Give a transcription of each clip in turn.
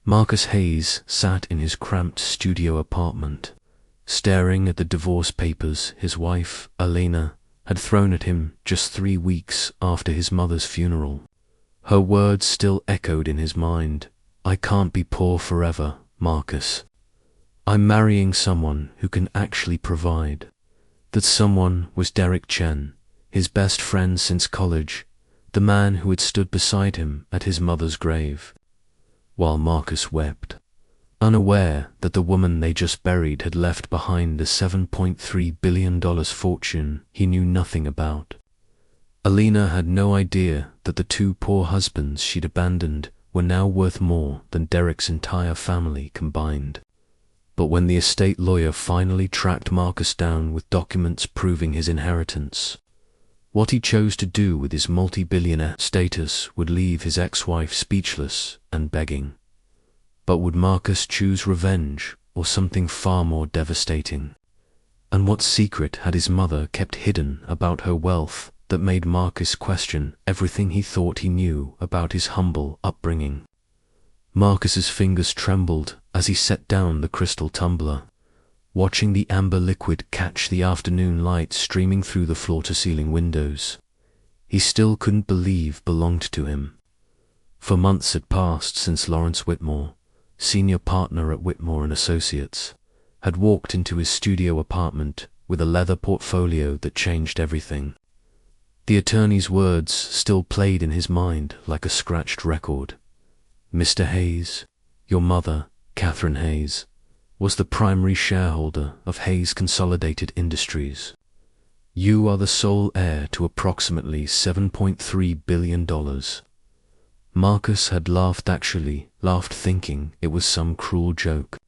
Marcus Hayes sat in his cramped studio apartment, staring at the divorce papers his wife, Elena, had thrown at him just 3 weeks after his mother's funeral. Her words still echoed in his mind. "I can't be poor forever, Marcus. I'm marrying someone who can actually provide." That someone was Derek Chen, his best friend since college, the man who had stood beside him at his mother's grave. While Marcus wept, unaware that the woman they just buried had left behind a $7.3 billion fortune he knew nothing about. Elena had no idea that the 2 poor husbands she'd abandoned were now worth more than Derek's entire family combined. But when the estate lawyer finally tracked Marcus down with documents proving his inheritance, what he chose to do with his multi-billionaire status would leave his ex-wife speechless and begging. But would Marcus choose revenge or something far more devastating? And what secret had his mother kept hidden about her wealth that made Marcus question everything he thought he knew about his humble upbringing? Marcus's fingers trembled as he set down the crystal tumbler, watching the amber liquid catch the afternoon light streaming through the floor-to-ceiling windows. He still couldn't believe belonged to him. For months had passed since Lawrence Whitmore, senior partner at Whitmore & Associates, had walked into his studio apartment with a leather portfolio that changed everything. The attorney's words still played in his mind like a scratched record. "Mr. Hayes, your mother, Catherine Hayes, was the primary shareholder of Hayes Consolidated Industries. You are the sole heir to approximately $7.3 billion. Marcus had laughed thinking it was some cruel joke.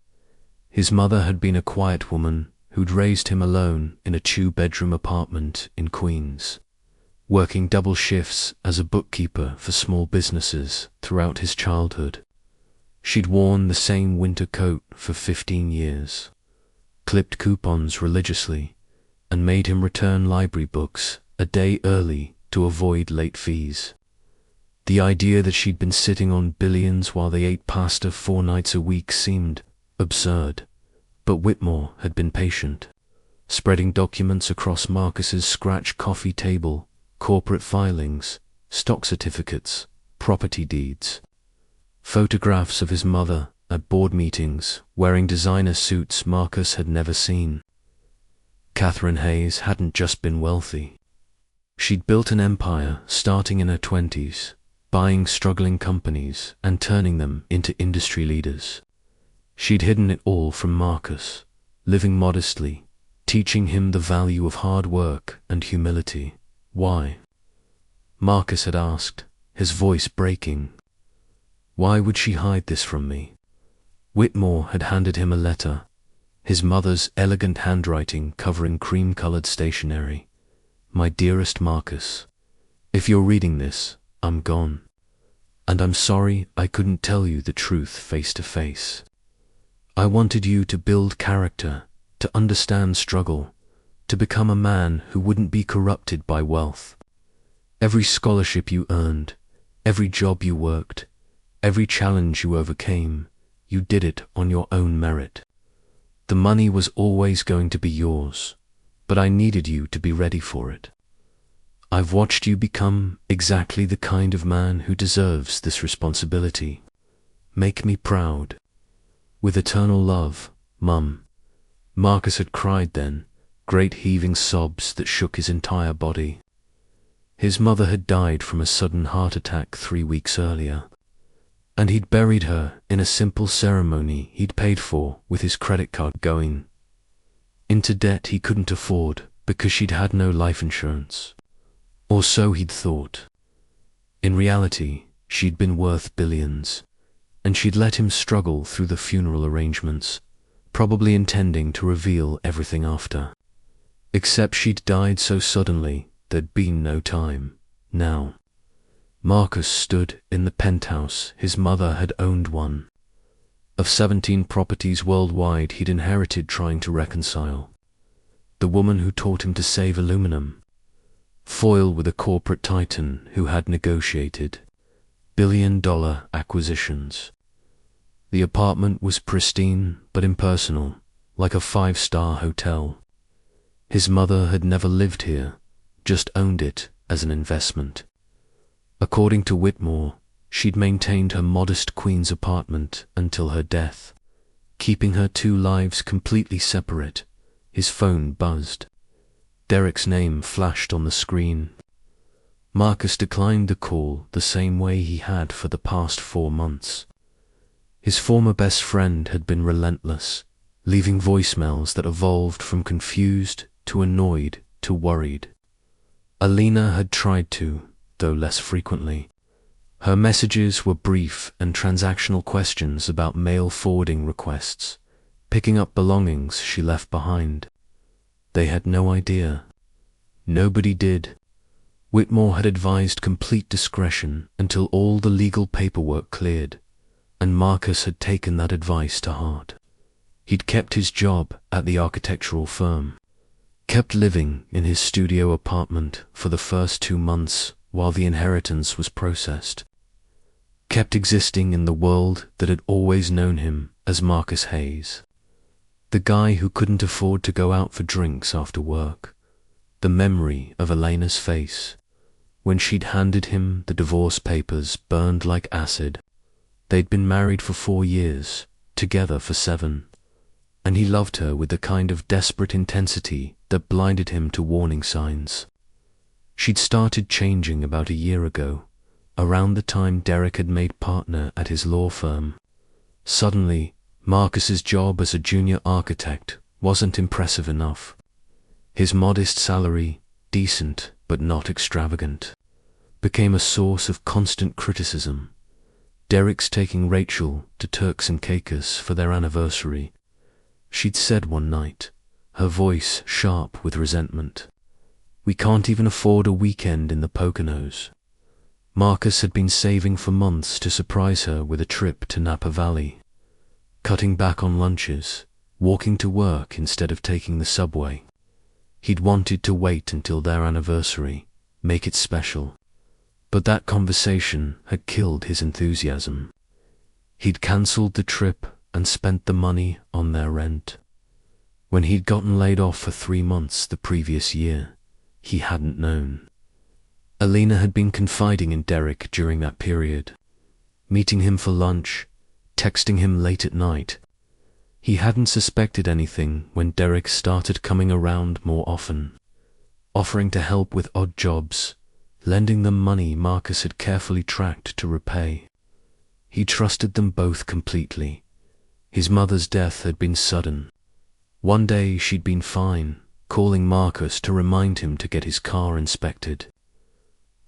His mother had been a quiet woman who'd raised him alone in a 2-bedroom apartment in Queens, working double shifts as a bookkeeper for small businesses throughout his childhood. She'd worn the same winter coat for 15 years, clipped coupons religiously, and made him return library books a day early to avoid late fees. The idea that she'd been sitting on billions while they ate pasta 4 nights a week seemed absurd, but Whitmore had been patient, spreading documents across Marcus's scratch coffee table, corporate filings, stock certificates, property deeds, photographs of his mother at board meetings wearing designer suits Marcus had never seen. Catherine Hayes hadn't just been wealthy. She'd built an empire starting in her 20s, buying struggling companies and turning them into industry leaders. She'd hidden it all from Marcus, living modestly, teaching him the value of hard work and humility. "Why?" Marcus had asked, his voice breaking. Why would she hide this from me? Whitmore had handed him a letter, his mother's elegant handwriting covering cream-colored stationery. "My dearest Marcus, if you're reading this, I'm gone. And I'm sorry I couldn't tell you the truth face to face. I wanted you to build character, to understand struggle, to become a man who wouldn't be corrupted by wealth. Every scholarship you earned, every job you worked, every challenge you overcame, you did it on your own merit. The money was always going to be yours, but I needed you to be ready for it. I've watched you become exactly the kind of man who deserves this responsibility. Make me proud. With eternal love, Mum." Marcus had cried then, great heaving sobs that shook his entire body. His mother had died from a sudden heart attack 3 weeks earlier, and he'd buried her in a simple ceremony he'd paid for with his credit card, going into debt he couldn't afford because she'd had no life insurance. Or so he'd thought. In reality, she'd been worth billions, and she'd let him struggle through the funeral arrangements, probably intending to reveal everything after. Except she'd died so suddenly there'd been no time. Now, Marcus stood in the penthouse his mother had owned, one of 17 properties worldwide he'd inherited, trying to reconcile. The woman who taught him to save aluminum, foil with a corporate titan who had negotiated billion-dollar acquisitions. The apartment was pristine but impersonal, like a five-star hotel. His mother had never lived here, just owned it as an investment. According to Whitmore, she'd maintained her modest Queen's apartment until her death, keeping her two lives completely separate. His phone buzzed. Derek's name flashed on the screen. Marcus declined the call the same way he had for the past 4 months. His former best friend had been relentless, leaving voicemails that evolved from confused to annoyed to worried. Alina had tried to, though less frequently. Her messages were brief and transactional questions about mail forwarding requests, picking up belongings she left behind. They had no idea. Nobody did. Whitmore had advised complete discretion until all the legal paperwork cleared, and Marcus had taken that advice to heart. He'd kept his job at the architectural firm, kept living in his studio apartment for the first 2 months while the inheritance was processed, kept existing in the world that had always known him as Marcus Hayes, the guy who couldn't afford to go out for drinks after work. The memory of Elena's face when she'd handed him the divorce papers burned like acid. They'd been married for 4 years, together for 7, and he loved her with the kind of desperate intensity that blinded him to warning signs. She'd started changing about a year ago, around the time Derek had made partner at his law firm. Suddenly, Marcus's job as a junior architect wasn't impressive enough. His modest salary, decent but not extravagant, became a source of constant criticism. Derek's taking Rachel to Turks and Caicos for their anniversary. She'd said one night, her voice sharp with resentment, "We can't even afford a weekend in the Poconos." Marcus had been saving for months to surprise her with a trip to Napa Valley, cutting back on lunches, walking to work instead of taking the subway. He'd wanted to wait until their anniversary, make it special. But that conversation had killed his enthusiasm. He'd cancelled the trip and spent the money on their rent. When he'd gotten laid off for 3 months the previous year, he hadn't known. Alina had been confiding in Derek during that period, meeting him for lunch, texting him late at night. He hadn't suspected anything when Derek started coming around more often, offering to help with odd jobs, lending them money Marcus had carefully tracked to repay. He trusted them both completely. His mother's death had been sudden. One day she'd been fine, calling Marcus to remind him to get his car inspected.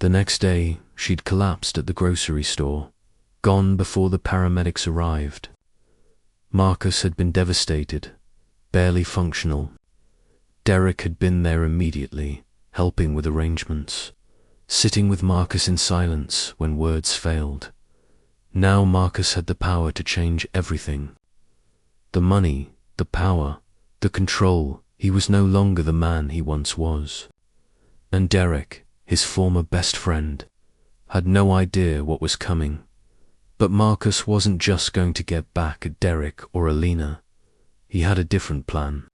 The next day, she'd collapsed at the grocery store, gone before the paramedics arrived. Marcus had been devastated, barely functional. Derek had been there immediately, helping with arrangements, sitting with Marcus in silence when words failed. Now Marcus had the power to change everything. The money, the power, the control. He was no longer the man he once was. And Derek, his former best friend, had no idea what was coming. But Marcus wasn't just going to get back at Derek or Alina. He had a different plan.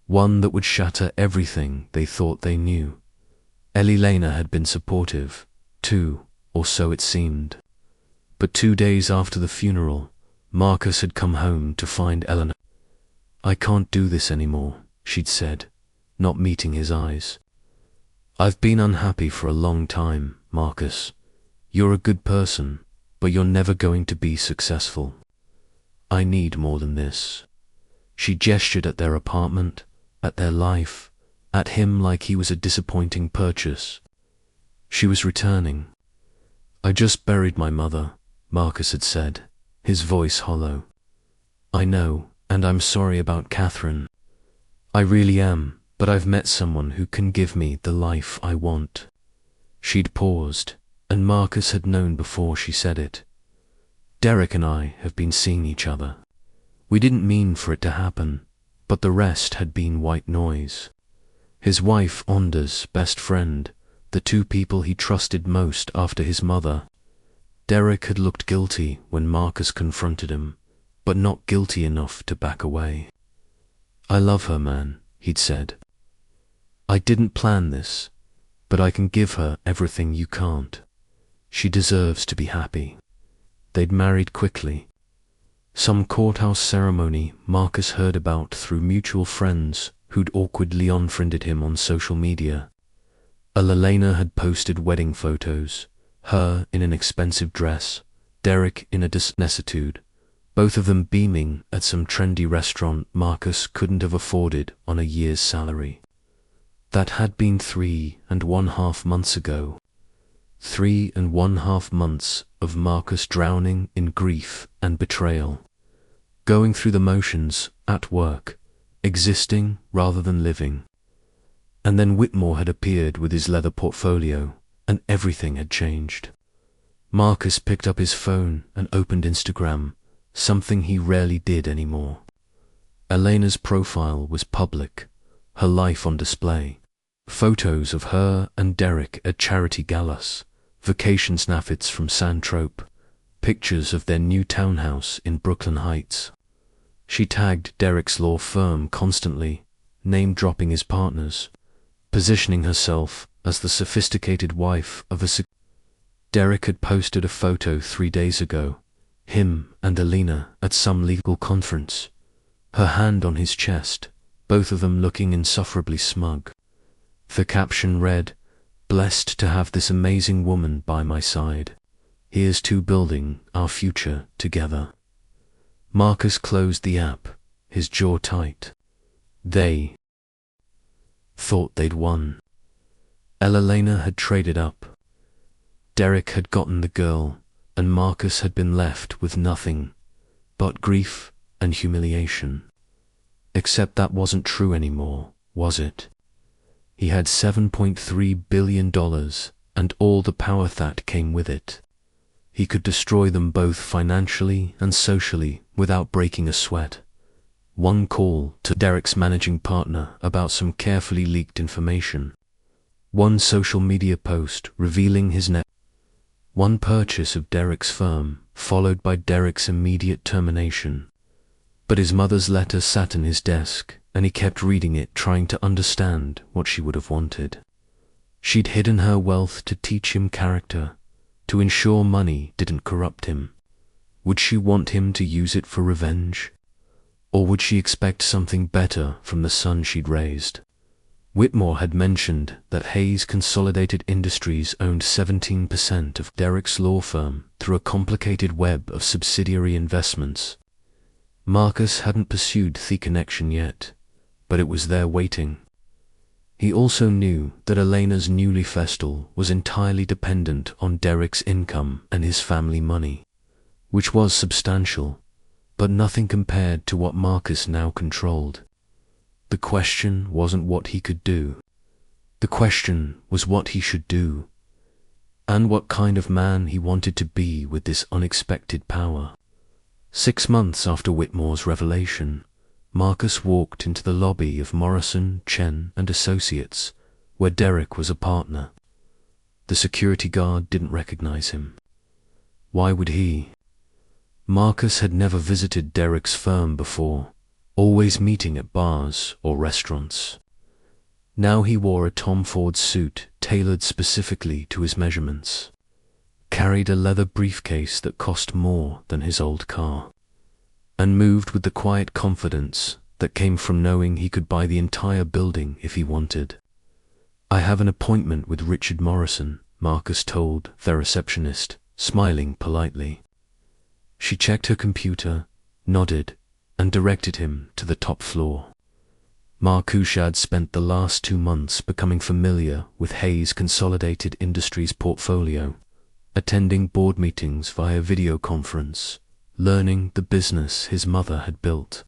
One that would shatter everything they thought they knew. Elena had been supportive, too, or so it seemed. But 2 days after the funeral, Marcus had come home to find Eleanor. "I can't do this anymore," she'd said, not meeting his eyes. "I've been unhappy for a long time, Marcus. You're a good person, but you're never going to be successful. I need more than this." She gestured at their apartment, at their life, at him like he was a disappointing purchase. She was returning. "I just buried my mother," Marcus had said, his voice hollow. "I know, and I'm sorry about Catherine. I really am, but I've met someone who can give me the life I want." She'd paused, and Marcus had known before she said it. "Derek and I have been seeing each other. We didn't mean for it to happen, but the rest had been white noise." His wife Onda's best friend, the 2 people he trusted most after his mother. Derek had looked guilty when Marcus confronted him, but not guilty enough to back away. "I love her, man," he'd said. "I didn't plan this, but I can give her everything you can't. She deserves to be happy." They'd married quickly. Some courthouse ceremony Marcus heard about through mutual friends who'd awkwardly unfriended him on social media. Elena had posted wedding photos, her in an expensive dress, Derek in a destitute, both of them beaming at some trendy restaurant Marcus couldn't have afforded on a year's salary. That had been 3.5 months ago. 3.5 months of Marcus drowning in grief and betrayal, going through the motions at work, existing rather than living. And then Whitmore had appeared with his leather portfolio, and everything had changed. Marcus picked up his phone and opened Instagram, something he rarely did anymore. Elena's profile was public, her life on display. Photos of her and Derek at charity galas, vacation snippets from Saint-Tropez, pictures of their new townhouse in Brooklyn Heights. She tagged Derek's law firm constantly, name-dropping his partners, positioning herself as the sophisticated wife of a Derek had posted a photo 3 days ago, him and Elena at some legal conference, her hand on his chest, both of them looking insufferably smug. The caption read, "Blessed to have this amazing woman by my side. Here's to building our future together." Marcus closed the app, his jaw tight. They thought they'd won. Elena had traded up. Derek had gotten the girl, and Marcus had been left with nothing but grief and humiliation. Except that wasn't true anymore, was it? He had $7.3 billion and all the power that came with it. He could destroy them both financially and socially without breaking a sweat. One call to Derek's managing partner about some carefully leaked information. One social media post revealing his net. One purchase of Derek's firm, followed by Derek's immediate termination. But his mother's letter sat in his desk, and he kept reading it, trying to understand what she would have wanted. She'd hidden her wealth to teach him character, to ensure money didn't corrupt him. Would she want him to use it for revenge? Or would she expect something better from the son she'd raised? Whitmore had mentioned that Hayes Consolidated Industries owned 17% of Derek's law firm through a complicated web of subsidiary investments. Marcus hadn't pursued the connection yet, but it was there waiting. He also knew that Elena's newly festal was entirely dependent on Derek's income and his family money, which was substantial, but nothing compared to what Marcus now controlled. The question wasn't what he could do. The question was what he should do, and what kind of man he wanted to be with this unexpected power. 6 months after Whitmore's revelation, Marcus walked into the lobby of Morrison, Chen and Associates, where Derek was a partner. The security guard didn't recognize him. Why would he? Marcus had never visited Derek's firm before, always meeting at bars or restaurants. Now he wore a Tom Ford suit tailored specifically to his measurements, carried a leather briefcase that cost more than his old car, and moved with the quiet confidence that came from knowing he could buy the entire building if he wanted. "I have an appointment with Richard Morrison," Marcus told their receptionist, smiling politely. She checked her computer, nodded, and directed him to the top floor. Marcus had spent the last 2 months becoming familiar with Hayes Consolidated Industries' portfolio, attending board meetings via video conference, learning the business his mother had built.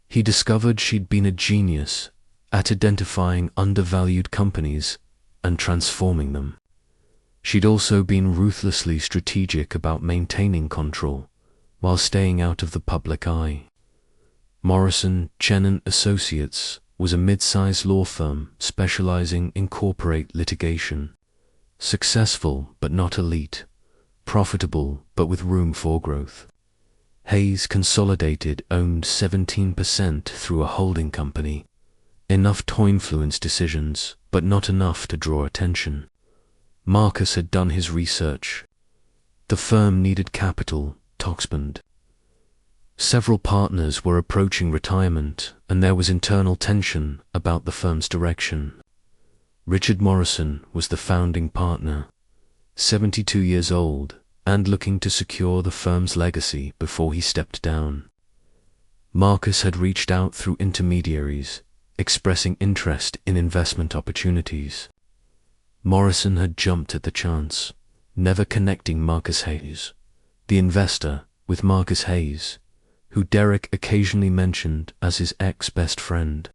He discovered she'd been a genius at identifying undervalued companies and transforming them. She'd also been ruthlessly strategic about maintaining control while staying out of the public eye. Morrison, Chen & Associates was a mid-sized law firm specializing in corporate litigation. Successful but not elite, profitable but with room for growth. Hayes Consolidated owned 17% through a holding company, enough to influence decisions, but not enough to draw attention. Marcus had done his research. The firm needed capital to expand. Several partners were approaching retirement, and there was internal tension about the firm's direction. Richard Morrison was the founding partner, 72 years old, and looking to secure the firm's legacy before he stepped down. Marcus had reached out through intermediaries, expressing interest in investment opportunities. Morrison had jumped at the chance, never connecting Marcus Hayes, the investor, with Marcus Hayes, who Derek occasionally mentioned as his ex-best friend.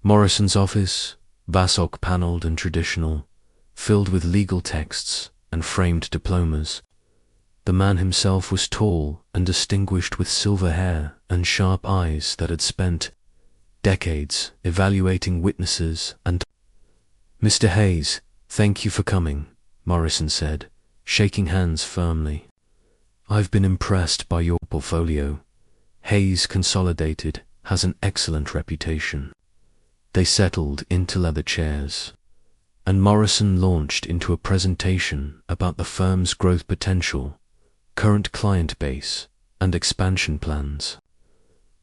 Morrison's office, vast oak-paneled and traditional, filled with legal texts and framed diplomas. The man himself was tall and distinguished with silver hair and sharp eyes that had spent decades evaluating witnesses and... "Mr. Hayes, thank you for coming," Morrison said, shaking hands firmly. "I've been impressed by your portfolio. Hayes Consolidated has an excellent reputation." They settled into leather chairs, and Morrison launched into a presentation about the firm's growth potential, current client base, and expansion plans.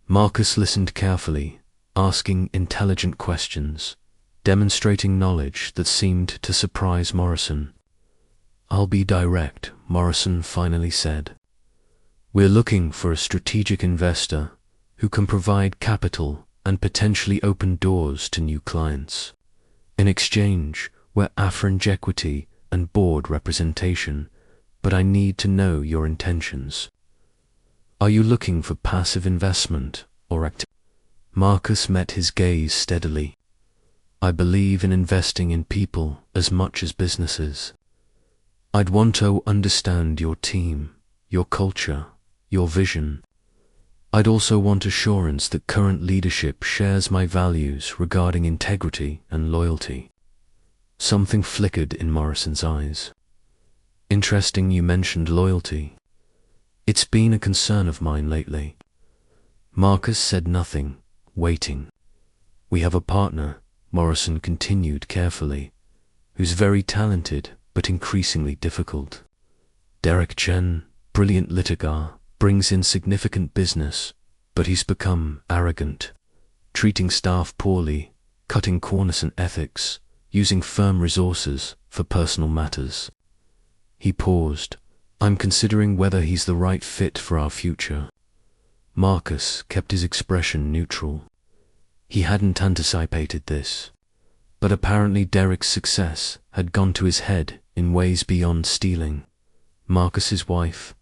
Marcus listened carefully, asking intelligent questions, demonstrating knowledge that seemed to surprise Morrison. "I'll be direct," Morrison finally said. "We're looking for a strategic investor who can provide capital and potentially open doors to new clients. In exchange, we're offering equity and board representation, but I need to know your intentions. Are you looking for passive investment or active?" Marcus met his gaze steadily. "I believe in investing in people as much as businesses. I'd want to understand your team, your culture, your vision. I'd also want assurance that current leadership shares my values regarding integrity and loyalty." Something flickered in Morrison's eyes. "Interesting you mentioned loyalty. It's been a concern of mine lately." Marcus said nothing, waiting. "We have a partner," Morrison continued carefully, "who's very talented but increasingly difficult. Derek Chen, brilliant litigar, brings in significant business, but he's become arrogant, treating staff poorly, cutting corners in ethics, using firm resources for personal matters." He paused. "I'm considering whether he's the right fit for our future." Marcus kept his expression neutral. He hadn't anticipated this, but apparently Derek's success had gone to his head in ways beyond stealing. Marcus's wife.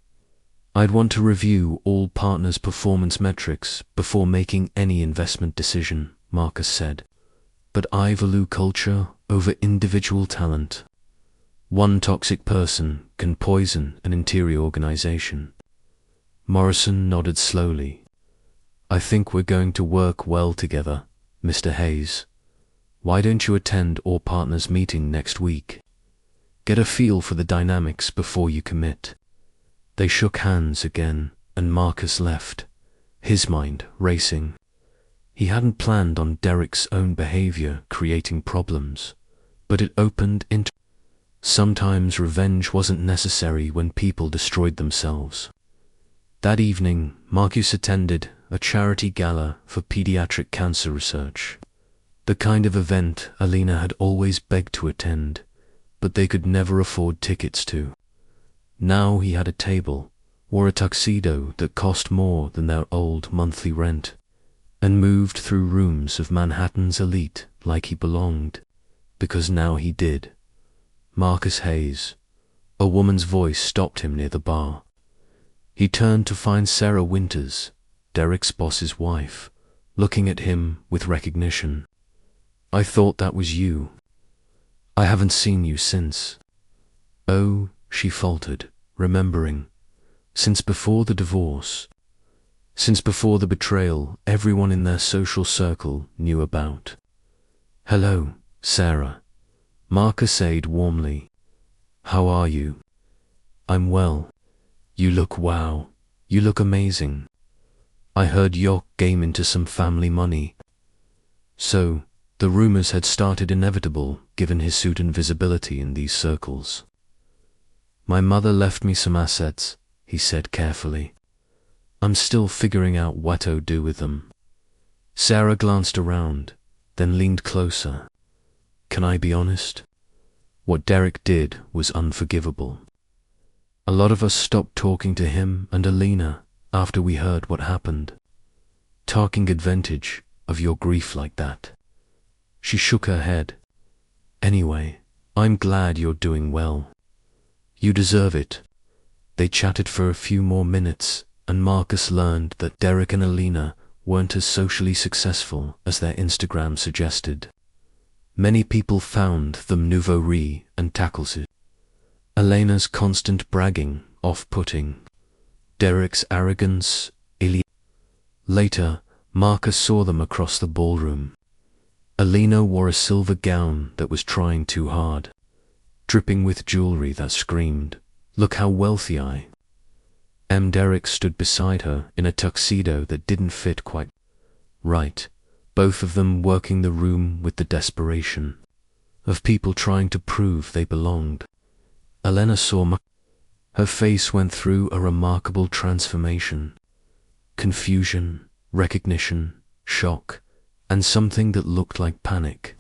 "I'd want to review all partners' performance metrics before making any investment decision," Marcus said. "But I value culture over individual talent. One toxic person can poison an entire organization." Morrison nodded slowly. "I think we're going to work well together, Mr. Hayes. Why don't you attend all partners' meeting next week? Get a feel for the dynamics before you commit." They shook hands again, and Marcus left, his mind racing. He hadn't planned on Derek's own behavior creating problems, but it opened into... Sometimes revenge wasn't necessary when people destroyed themselves. That evening, Marcus attended a charity gala for pediatric cancer research, the kind of event Alina had always begged to attend, but they could never afford tickets to. Now he had a table, wore a tuxedo that cost more than their old monthly rent, and moved through rooms of Manhattan's elite like he belonged, because now he did. Marcus Hayes. A woman's voice stopped him near the bar. He turned to find Sarah Winters, Derek's boss's wife, looking at him with recognition. "I thought that was you. I haven't seen you since." "Oh," she faltered, remembering. "Since before the divorce. Since before the betrayal everyone in their social circle knew about." "Hello, Sarah," Marcus said warmly. "How are you?" "I'm well. You look wow. You look amazing. I heard Yok game into some family money. So, the rumors had started inevitable given his suit and visibility in these circles. My mother left me some assets, he said carefully. I'm still figuring out what to do with them. Sarah glanced around, then leaned closer. Can I be honest? What Derek did was unforgivable. A lot of us stopped talking to him and Alina after we heard what happened. Taking advantage of your grief like that. She shook her head. Anyway, I'm glad you're doing well. You deserve it. They chatted for a few more minutes, and Marcus learned that Derek and Alina weren't as socially successful as their Instagram suggested. Many people found them nouveau riche and tackles it. Elena's constant bragging off-putting. Derek's arrogance. Later, Marcus saw them across the ballroom. Alina wore a silver gown that was trying too hard, dripping with jewelry that screamed, "Look how wealthy I am." Derek stood beside her in a tuxedo that didn't fit quite right, both of them working the room with the desperation of people trying to prove they belonged. Elena saw her face went through a remarkable transformation. Confusion, recognition, shock, and something that looked like panic.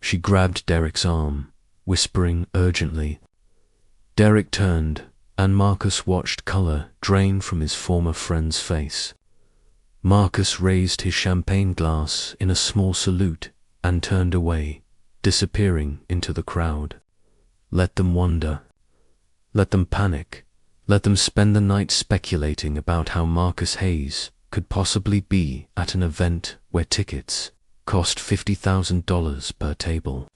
She grabbed Derek's arm, whispering urgently. Derek turned, and Marcus watched color drain from his former friend's face. Marcus raised his champagne glass in a small salute and turned away, disappearing into the crowd. Let them wonder. Let them panic. Let them spend the night speculating about how Marcus Hayes could possibly be at an event where tickets cost $50,000 per table.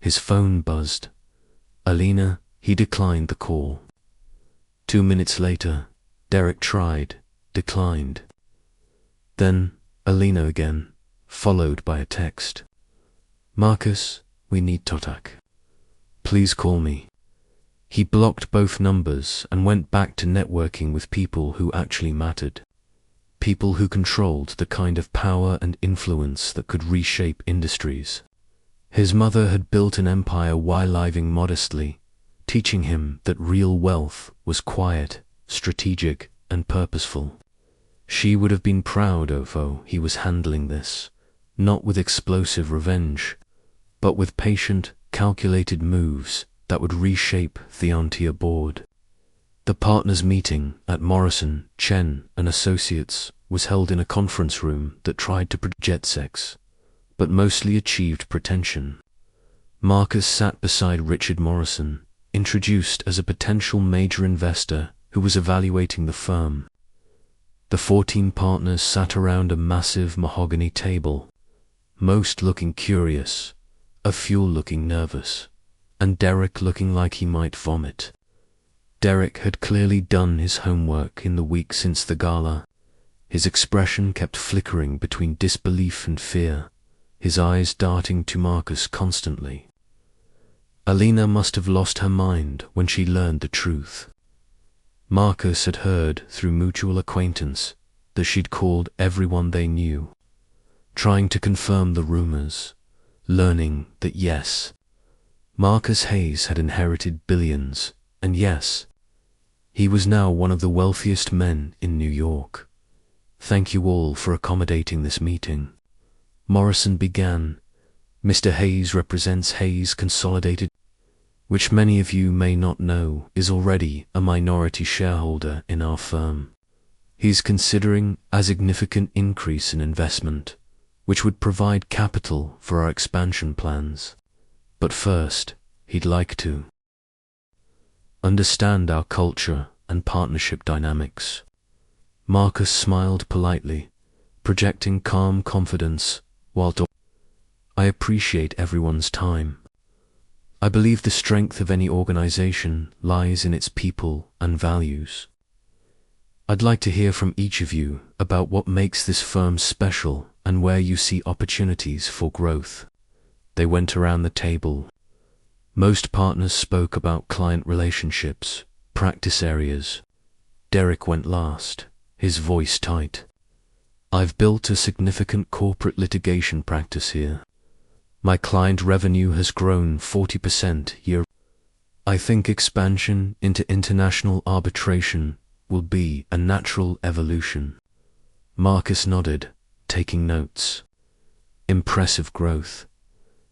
His phone buzzed. Alina, he declined the call. 2 minutes later, Derek tried, declined. Then, Alina again, followed by a text. Marcus, we need Totak. Please call me. He blocked both numbers and went back to networking with people who actually mattered. People who controlled the kind of power and influence that could reshape industries. His mother had built an empire while living modestly, teaching him that real wealth was quiet, strategic, and purposeful. She would have been proud of how he was handling this, not with explosive revenge, but with patient, calculated moves that would reshape the entire board. The partners' meeting at Morrison, Chen and Associates was held in a conference room that tried to project sex, but mostly achieved pretension. Marcus sat beside Richard Morrison, introduced as a potential major investor who was evaluating the firm. The 14 partners sat around a massive mahogany table, most looking curious, a few looking nervous, and Derek looking like he might vomit. Derek had clearly done his homework in the week since the gala. His expression kept flickering between disbelief and fear, his eyes darting to Marcus constantly. Alina must have lost her mind when she learned the truth. Marcus had heard through mutual acquaintance that she'd called everyone they knew, trying to confirm the rumors, learning that yes, Marcus Hayes had inherited billions, and yes, he was now one of the wealthiest men in New York. Thank you all for accommodating this meeting. Morrison began. Mr. Hayes represents Hayes Consolidated, which many of you may not know is already a minority shareholder in our firm. He's considering a significant increase in investment, which would provide capital for our expansion plans. But first, he'd like to understand our culture and partnership dynamics. Marcus smiled politely, projecting calm confidence while I appreciate everyone's time. I believe the strength of any organization lies in its people and values. I'd like to hear from each of you about what makes this firm special and where you see opportunities for growth. They went around the table. Most partners spoke about client relationships, practice areas, Derek went last, his voice tight. I've built a significant corporate litigation practice here. My client revenue has grown 40% year. I think expansion into international arbitration will be a natural evolution. Marcus nodded, taking notes. Impressive growth.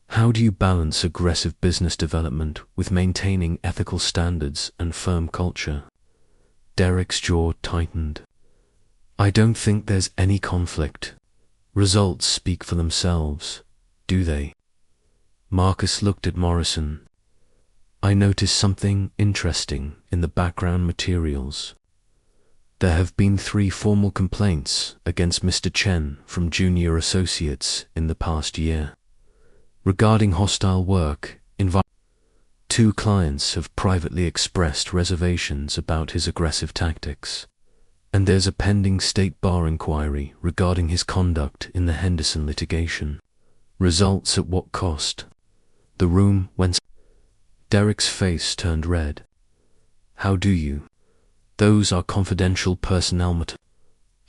How do you balance aggressive business development with maintaining ethical standards and firm culture? Derek's jaw tightened. I don't think there's any conflict. Results speak for themselves, do they? Marcus looked at Morrison. I noticed something interesting in the background materials. There have been 3 formal complaints against Mr. Chen from junior associates in the past year. Regarding hostile work environment, 2 clients have privately expressed reservations about his aggressive tactics, and there's a pending state bar inquiry regarding his conduct in the Henderson litigation. Results at what cost? The room went. Derek's face turned red. How do you? Those are confidential personnel matters.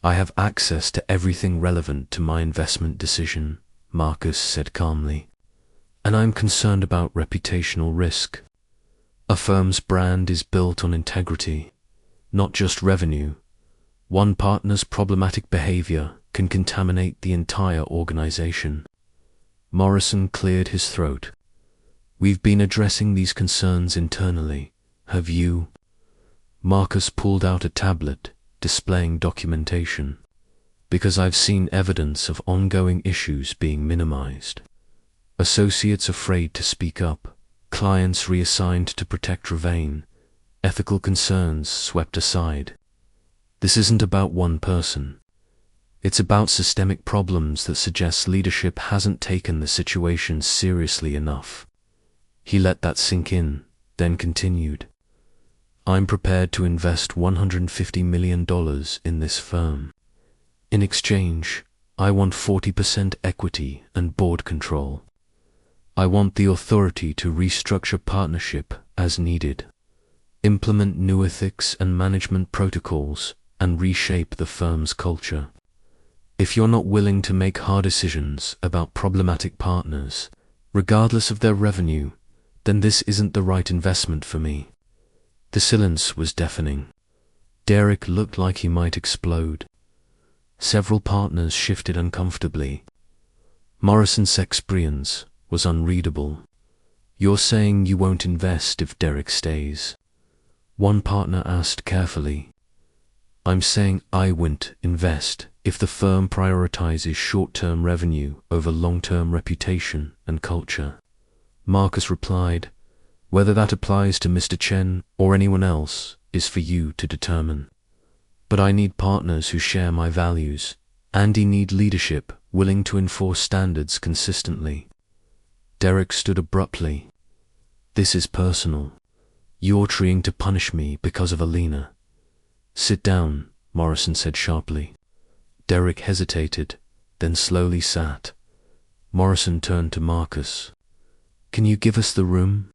I have access to everything relevant to my investment decision, Marcus said calmly. And I'm concerned about reputational risk. A firm's brand is built on integrity, not just revenue. One partner's problematic behavior can contaminate the entire organization. Morrison cleared his throat. We've been addressing these concerns internally. Have you? Marcus pulled out a tablet, displaying documentation. Because I've seen evidence of ongoing issues being minimized. Associates afraid to speak up, clients reassigned to protect Ravane, ethical concerns swept aside. This isn't about one person. It's about systemic problems that suggest leadership hasn't taken the situation seriously enough. He let that sink in, then continued. I'm prepared to invest $150 million in this firm. In exchange, I want 40% equity and board control. I want the authority to restructure partnership as needed, implement new ethics and management protocols, and reshape the firm's culture. If you're not willing to make hard decisions about problematic partners, regardless of their revenue, then this isn't the right investment for me. The silence was deafening. Derek looked like he might explode. Several partners shifted uncomfortably. Morrison's experience was unreadable. You're saying you won't invest if Derek stays? One partner asked carefully. I'm saying I won't invest if the firm prioritizes short-term revenue over long-term reputation and culture. Marcus replied, whether that applies to Mr. Chen or anyone else is for you to determine. But I need partners who share my values, and I need leadership willing to enforce standards consistently. Derek stood abruptly. This is personal. You're trying to punish me because of Alina. Sit down, Morrison said sharply. Derek hesitated, then slowly sat. Morrison turned to Marcus. Can you give us the room?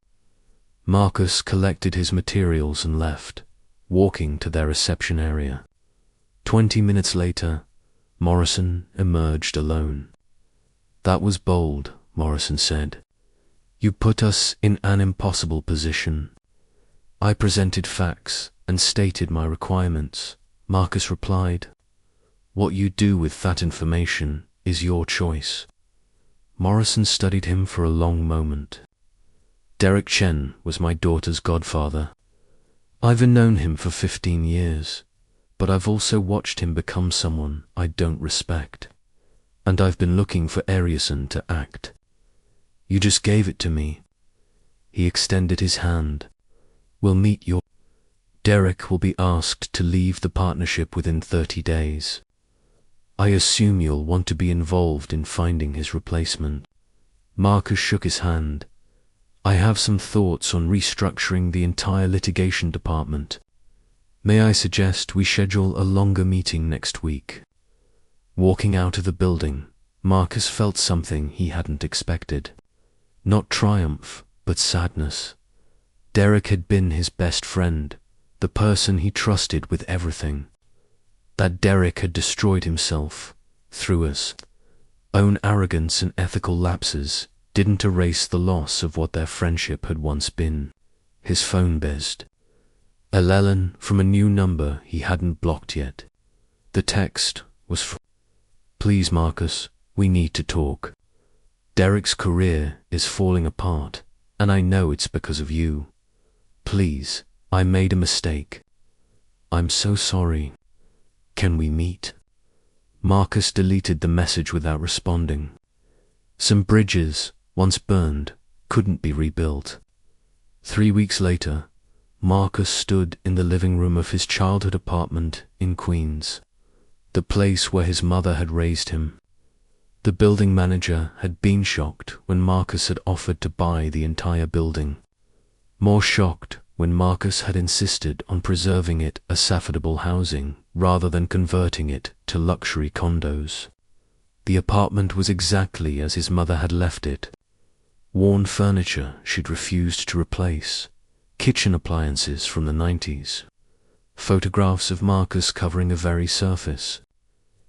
Marcus collected his materials and left, walking to their reception area. 20 minutes later, Morrison emerged alone. That was bold, Morrison said. You put us in an impossible position. I presented facts and stated my requirements, Marcus replied. What you do with that information is your choice. Morrison studied him for a long moment. Derek Chen was my daughter's godfather. I've known him for 15 years, but I've also watched him become someone I don't respect. And I've been looking for Arieson to act. You just gave it to me. He extended his hand. We'll meet your... Derek will be asked to leave the partnership within 30 days. I assume you'll want to be involved in finding his replacement. Marcus shook his hand. I have some thoughts on restructuring the entire litigation department. May I suggest we schedule a longer meeting next week? Walking out of the building, Marcus felt something he hadn't expected. Not triumph, but sadness. Derek had been his best friend, the person he trusted with everything. That Derek had destroyed himself through his own arrogance and ethical lapses didn't erase the loss of what their friendship had once been. His phone buzzed. Llewellyn from a new number he hadn't blocked yet. The text was from, "Please, Marcus, we need to talk. Derek's career is falling apart, and I know it's because of you. Please, I made a mistake. I'm so sorry. Can we meet?" Marcus deleted the message without responding. Some bridges, once burned, couldn't be rebuilt. 3 weeks later, Marcus stood in the living room of his childhood apartment in Queens, the place where his mother had raised him. The building manager had been shocked when Marcus had offered to buy the entire building. More shocked when Marcus had insisted on preserving it as affordable housing rather than converting it to luxury condos. The apartment was exactly as his mother had left it. Worn furniture she'd refused to replace, kitchen appliances from the 90s, photographs of Marcus covering a very surface.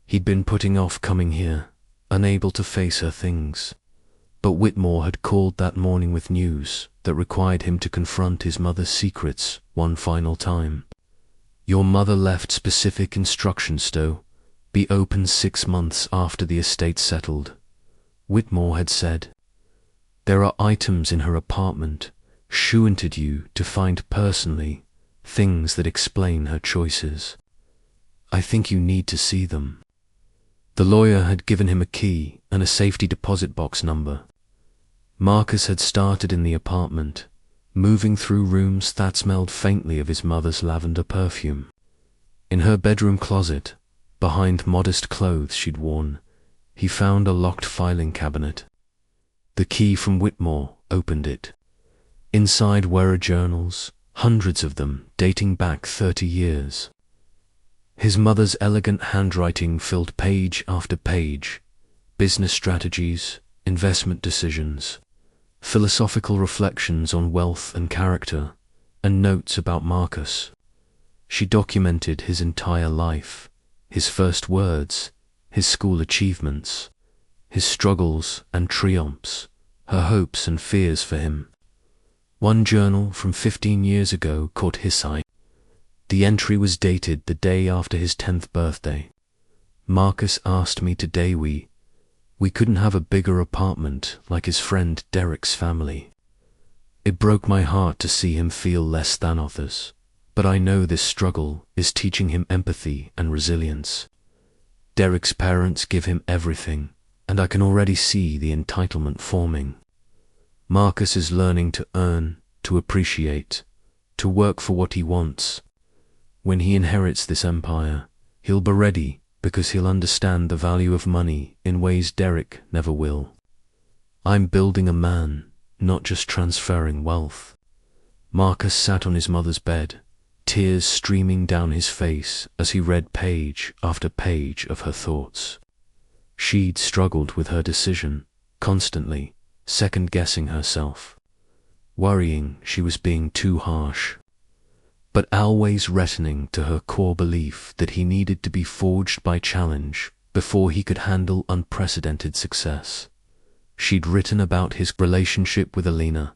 He'd been putting off coming here, unable to face her things. But Whitmore had called that morning with news that required him to confront his mother's secrets one final time. "Your mother left specific instructions, Stowe. Be open 6 months after the estate settled," Whitmore had said. "There are items in her apartment she wanted you to find personally, things that explain her choices. I think you need to see them." The lawyer had given him a key and a safety deposit box number. Marcus had started in the apartment, moving through rooms that smelled faintly of his mother's lavender perfume. In her bedroom closet, behind modest clothes she'd worn, he found a locked filing cabinet. The key from Whitmore opened it. Inside were her journals, hundreds of them dating back 30 years. His mother's elegant handwriting filled page after page: business strategies, investment decisions, philosophical reflections on wealth and character, and notes about Marcus. She documented his entire life, his first words, his school achievements, his struggles and triumphs, her hopes and fears for him. One journal from 15 years ago caught his eye. The entry was dated the day after his 10th birthday. "Marcus asked me today we couldn't have a bigger apartment like his friend Derek's family. It broke my heart to see him feel less than others, but I know this struggle is teaching him empathy and resilience. Derek's parents give him everything, and I can already see the entitlement forming. Marcus is learning to earn, to appreciate, to work for what he wants. When he inherits this empire, he'll be ready because he'll understand the value of money in ways Derek never will. I'm building a man, not just transferring wealth." Marcus sat on his mother's bed, tears streaming down his face as he read page after page of her thoughts. She'd struggled with her decision, constantly second-guessing herself, worrying she was being too harsh, but always returning to her core belief that he needed to be forged by challenge before he could handle unprecedented success. She'd written about his relationship with Alina.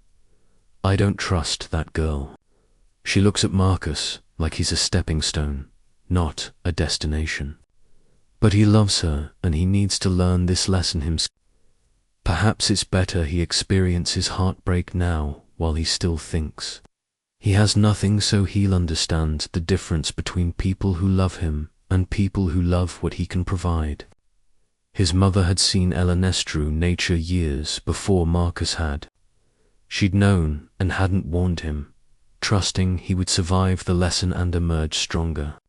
"I don't trust that girl. She looks at Marcus like he's a stepping stone, not a destination. But he loves her and he needs to learn this lesson himself. Perhaps it's better he experiences heartbreak now while he still thinks. He has nothing, so he'll understand the difference between people who love him and people who love what he can provide." His mother had seen Elenestru nature years before Marcus had. She'd known and hadn't warned him, trusting he would survive the lesson and emerge stronger.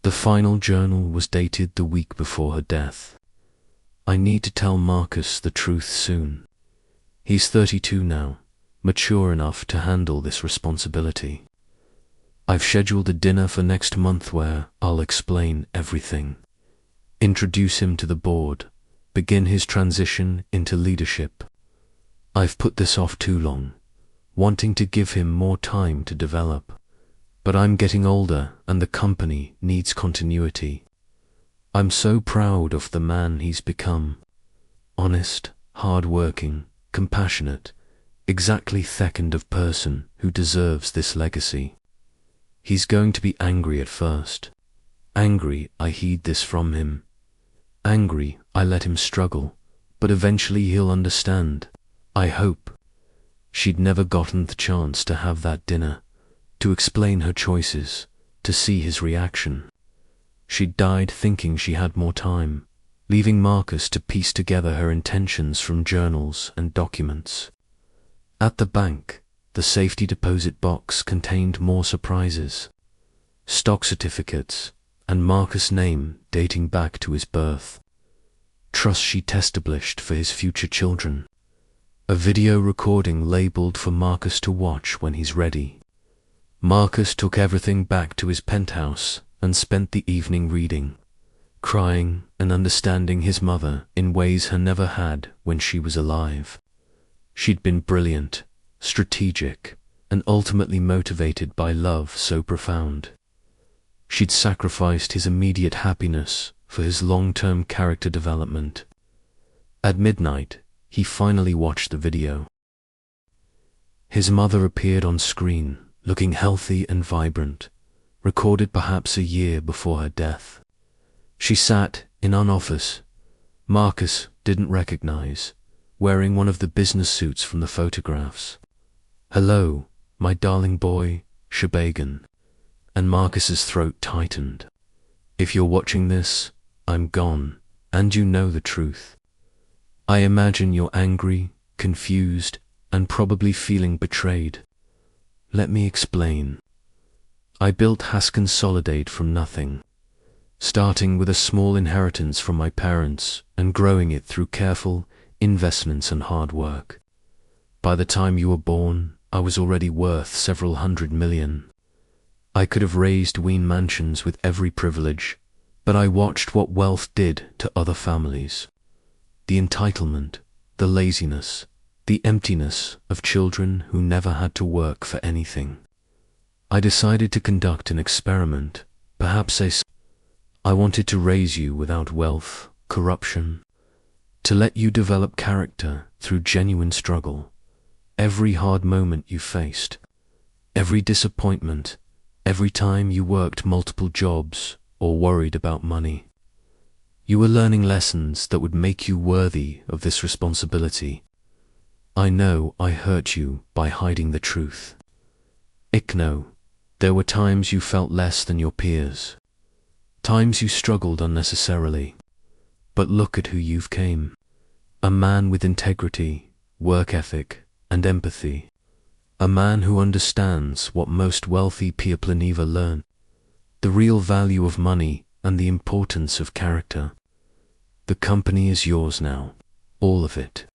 The final journal was dated the week before her death. "I need to tell Marcus the truth soon. He's 32 now, mature enough to handle this responsibility. I've scheduled a dinner for next month where I'll explain everything, introduce him to the board, begin his transition into leadership. I've put this off too long, wanting to give him more time to develop. But I'm getting older and the company needs continuity. I'm so proud of the man he's become. Honest, hard-working, compassionate, exactly the kind of person who deserves this legacy. He's going to be angry at first. Angry I hid this from him. Angry I let him struggle, but eventually he'll understand. I hope. She'd never gotten the chance to have that dinner, to explain her choices, to see his reaction. She'd died thinking she had more time, leaving Marcus to piece together her intentions from journals and documents. At the bank, the safety deposit box contained more surprises. Stock certificates, and Marcus' name dating back to his birth. Trust she'd established for his future children. A video recording labeled for Marcus to watch when he's ready. Marcus took everything back to his penthouse and spent the evening reading, crying and understanding his mother in ways her never had when she was alive. She'd been brilliant, strategic, and ultimately motivated by love so profound. She'd sacrificed his immediate happiness for his long-term character development. At midnight, he finally watched the video. His mother appeared on screen, looking healthy and vibrant, recorded perhaps a year before her death. She sat in an office Marcus didn't recognize, wearing one of the business suits from the photographs. "Hello, my darling boy," she began, and Marcus's throat tightened. "If you're watching this, I'm gone, and you know the truth. I imagine you're angry, confused, and probably feeling betrayed. Let me explain. I built Has Consolidate from nothing, starting with a small inheritance from my parents and growing it through careful investments and hard work. By the time you were born, I was already worth several $100 million. I could have raised Wayne mansions with every privilege, but I watched what wealth did to other families. The entitlement, the laziness, the emptiness of children who never had to work for anything. I decided to conduct an experiment, I wanted to raise you without wealth, corruption, to let you develop character through genuine struggle. Every hard moment you faced, every disappointment, every time you worked multiple jobs or worried about money. You were learning lessons that would make you worthy of this responsibility. I know I hurt you by hiding the truth. I know there were times you felt less than your peers, times you struggled unnecessarily. But look at who you've become. A man with integrity, work ethic, and empathy. A man who understands what most wealthy people never learn. The real value of money and the importance of character. The company is yours now, all of it.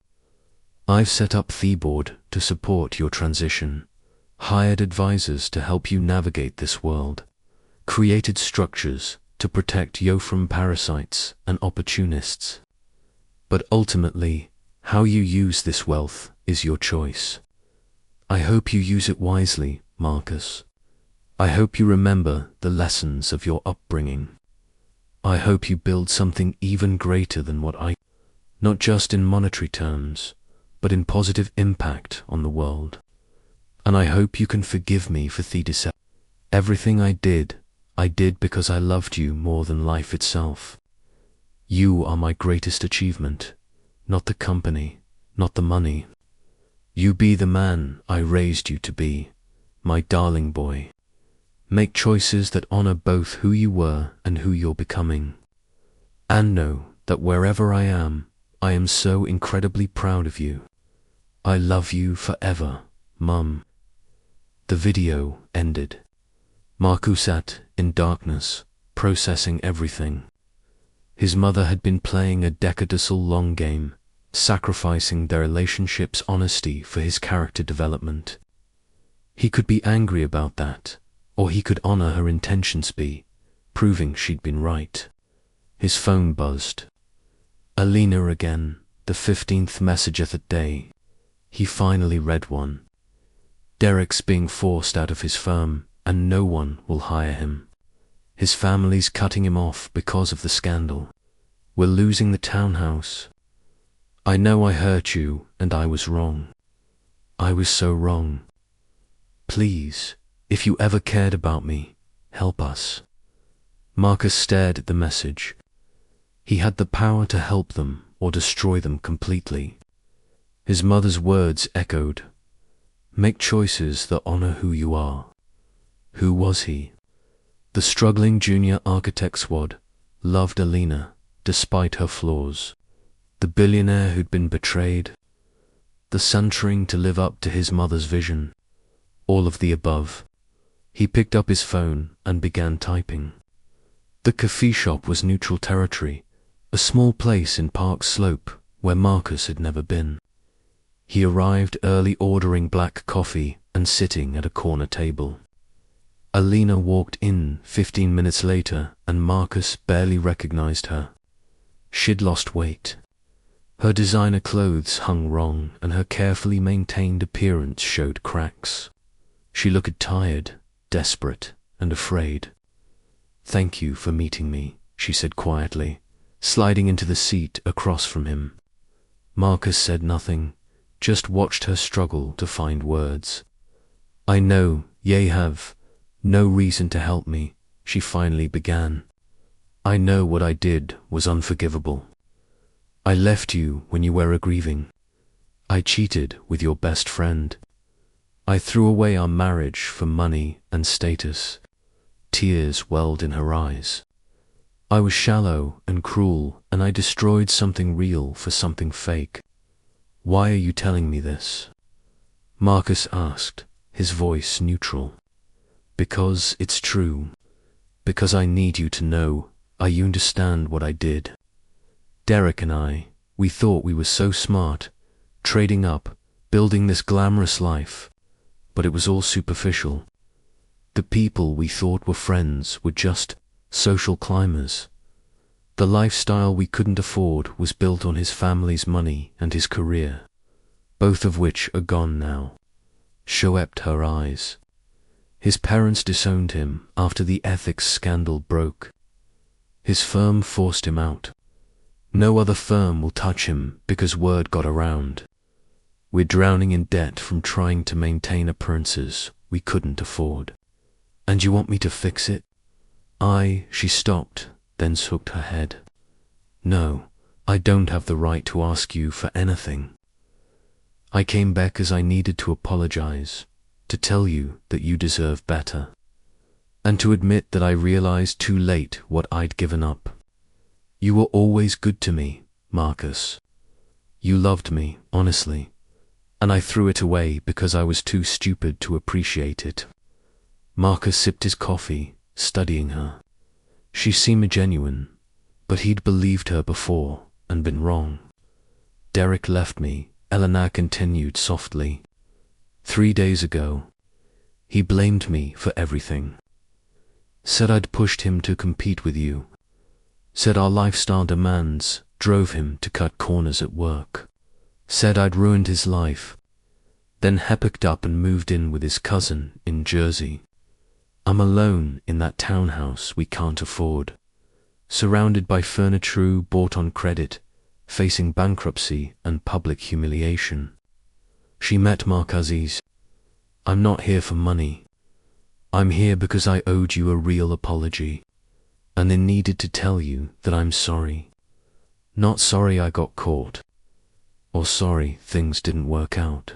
I've set up the board to support your transition, hired advisors to help you navigate this world, created structures to protect you from parasites and opportunists. But ultimately, how you use this wealth is your choice. I hope you use it wisely, Marcus. I hope you remember the lessons of your upbringing. I hope you build something even greater than what I, not just in monetary terms, but in positive impact on the world. And I hope you can forgive me for the deception. Everything I did because I loved you more than life itself. You are my greatest achievement, not the company, not the money. You be the man I raised you to be, my darling boy. Make choices that honor both who you were and who you're becoming. And know that wherever I am so incredibly proud of you. I love you forever, Mum. The video ended. Marcus sat in darkness, processing everything. His mother had been playing a decadal-long game, sacrificing their relationship's honesty for his character development. He could be angry about that, or he could honor her intentions proving she'd been right. His phone buzzed. Alina again, the 15th message of the day. He finally read one. Derek's being forced out of his firm, and no one will hire him. His family's cutting him off because of the scandal. We're losing the townhouse. I know I hurt you, and I was wrong. I was so wrong. Please, if you ever cared about me, help us." Marcus stared at the message. He had the power to help them or destroy them completely. His mother's words echoed. "Make choices that honor who you are." Who was he? The struggling junior architect swad loved Alina, despite her flaws. The billionaire who'd been betrayed. The son trying to live up to his mother's vision. All of the above. He picked up his phone and began typing. The coffee shop was neutral territory, a small place in Park Slope where Marcus had never been. He arrived early, ordering black coffee and sitting at a corner table. Alina walked in 15 minutes later and Marcus barely recognized her. She'd lost weight. Her designer clothes hung wrong and her carefully maintained appearance showed cracks. She looked tired, desperate, and afraid. "Thank you for meeting me," she said quietly, sliding into the seat across from him. Marcus said nothing, just watched her struggle to find words. "I know ye have no reason to help me," she finally began. "I know what I did was unforgivable. I left you when you were grieving. I cheated with your best friend. I threw away our marriage for money and status." Tears welled in her eyes. "I was shallow and cruel, and I destroyed something real for something fake. Why are you telling me this?" Marcus asked, his voice neutral. "Because it's true. Because I need you to know. You understand what I did. Derek and I, we thought we were so smart, trading up, building this glamorous life, but it was all superficial. The people we thought were friends were just social climbers. The lifestyle we couldn't afford was built on his family's money and his career, both of which are gone now." She wept her eyes. His parents disowned him after the ethics scandal broke. His firm forced him out. No other firm will touch him because word got around. We're drowning in debt from trying to maintain appearances we couldn't afford. And you want me to fix it? She stopped, then shook her head. "No, I don't have the right to ask you for anything. I came back as I needed to apologize, to tell you that you deserve better, and to admit that I realized too late what I'd given up. You were always good to me, Marcus. You loved me, honestly, and I threw it away because I was too stupid to appreciate it." Marcus sipped his coffee, studying her. She seemed genuine, but he'd believed her before and been wrong. "Derek left me," Elena continued softly. 3 days ago. He blamed me for everything. Said I'd pushed him to compete with you. Said our lifestyle demands drove him to cut corners at work. Said I'd ruined his life. Then he picked up and moved in with his cousin in Jersey. I'm alone in that townhouse we can't afford, surrounded by furniture bought on credit, facing bankruptcy and public humiliation. She met Mark Aziz. "I'm not here for money. I'm here because I owed you a real apology, and then needed to tell you that I'm sorry. Not sorry I got caught, or sorry things didn't work out.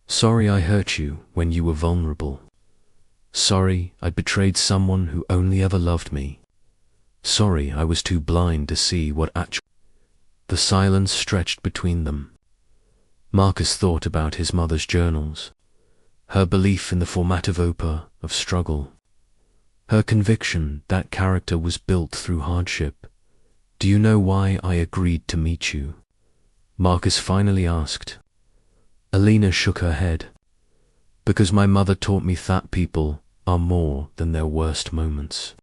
Sorry I hurt you when you were vulnerable. Sorry I betrayed someone who only ever loved me. Sorry I was too blind to see what actually..." The silence stretched between them. Marcus thought about his mother's journals, her belief in the formative opera of struggle, her conviction that character was built through hardship. "Do you know why I agreed to meet you?" Marcus finally asked. Alina shook her head. "Because my mother taught me that people are more than their worst moments.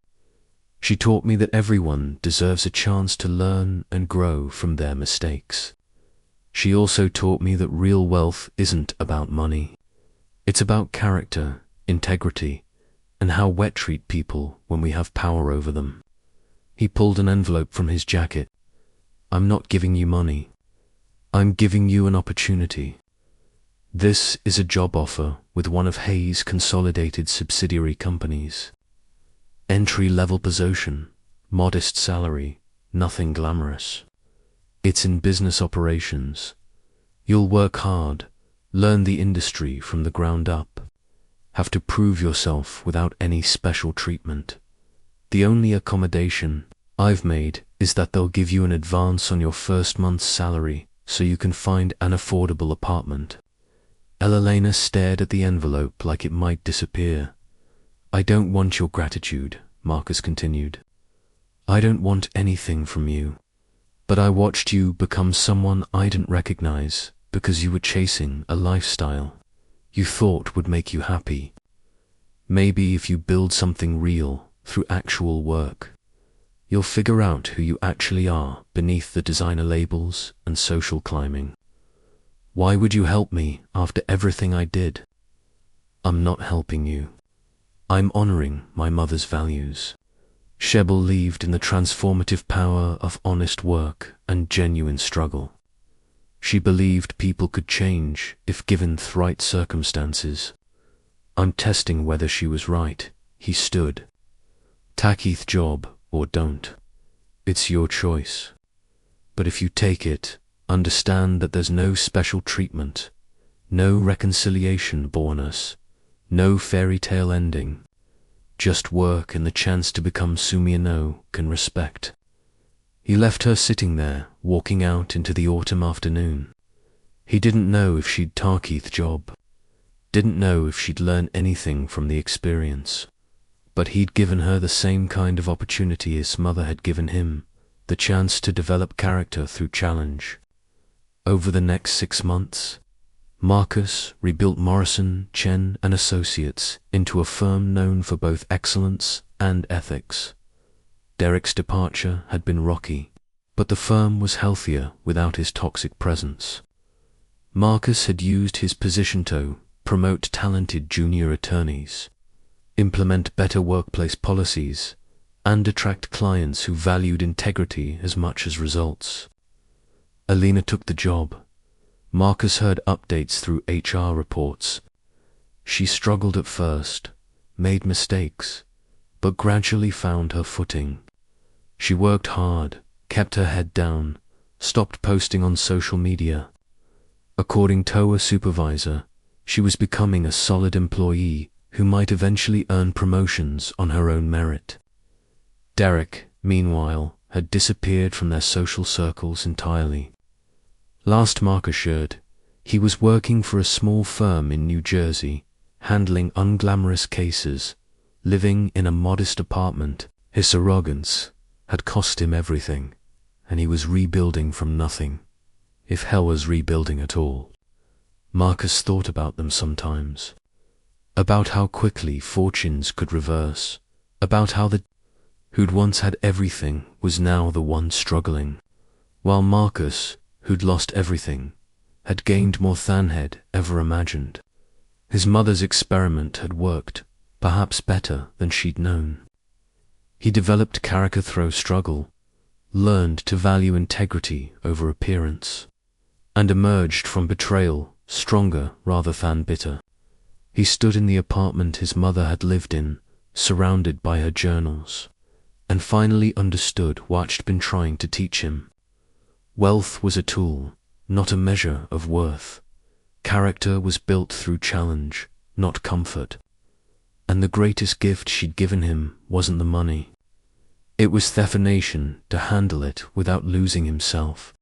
She taught me that everyone deserves a chance to learn and grow from their mistakes. She also taught me that real wealth isn't about money. It's about character, integrity, and how we treat people when we have power over them. He pulled an envelope from his jacket. I'm not giving you money. I'm giving you an opportunity. This is a job offer with one of Hayes' consolidated subsidiary companies. Entry-level position, modest salary, nothing glamorous. It's in business operations. You'll work hard, learn the industry from the ground up, have to prove yourself without any special treatment. The only accommodation I've made is that they'll give you an advance on your first month's salary so you can find an affordable apartment. Elena stared at the envelope like it might disappear. I don't want your gratitude, Marcus continued. I don't want anything from you. But I watched you become someone I didn't recognize because you were chasing a lifestyle you thought would make you happy. Maybe if you build something real through actual work, you'll figure out who you actually are beneath the designer labels and social climbing. Why would you help me after everything I did? I'm not helping you. I'm honoring my mother's values. She believed in the transformative power of honest work and genuine struggle. She believed people could change if given the right circumstances. I'm testing whether she was right. He stood. Take the job or don't. It's your choice. But if you take it, understand that there's no special treatment, no reconciliation bonus, no fairy tale ending. Just work and the chance to become Sumiano can respect. He left her sitting there, walking out into the autumn afternoon. He didn't know if she'd take the job, didn't know if she'd learn anything from the experience, but he'd given her the same kind of opportunity his mother had given him, the chance to develop character through challenge. Over the next 6 months, Marcus rebuilt Morrison, Chen and Associates into a firm known for both excellence and ethics. Derek's departure had been rocky, but the firm was healthier without his toxic presence. Marcus had used his position to promote talented junior attorneys, implement better workplace policies, and attract clients who valued integrity as much as results. Elena took the job. Marcus heard updates through HR reports. She struggled at first, made mistakes, but gradually found her footing. She worked hard, kept her head down, stopped posting on social media. According to a supervisor, she was becoming a solid employee who might eventually earn promotions on her own merit. Derek, meanwhile, had disappeared from their social circles entirely. Last Marcus shared, he was working for a small firm in New Jersey, handling unglamorous cases, living in a modest apartment. His arrogance had cost him everything, and he was rebuilding from nothing, if hell was rebuilding at all. Marcus thought about them sometimes, about how quickly fortunes could reverse, about how the who'd once had everything was now the one struggling, while Marcus, who'd lost everything, had gained more than he'd ever imagined. His mother's experiment had worked, perhaps better than she'd known. He developed character through struggle, learned to value integrity over appearance, and emerged from betrayal stronger rather than bitter. He stood in the apartment his mother had lived in, surrounded by her journals, and finally understood what she'd been trying to teach him. Wealth was a tool, not a measure of worth. Character was built through challenge, not comfort. And the greatest gift she'd given him wasn't the money. It was the nation to handle it without losing himself.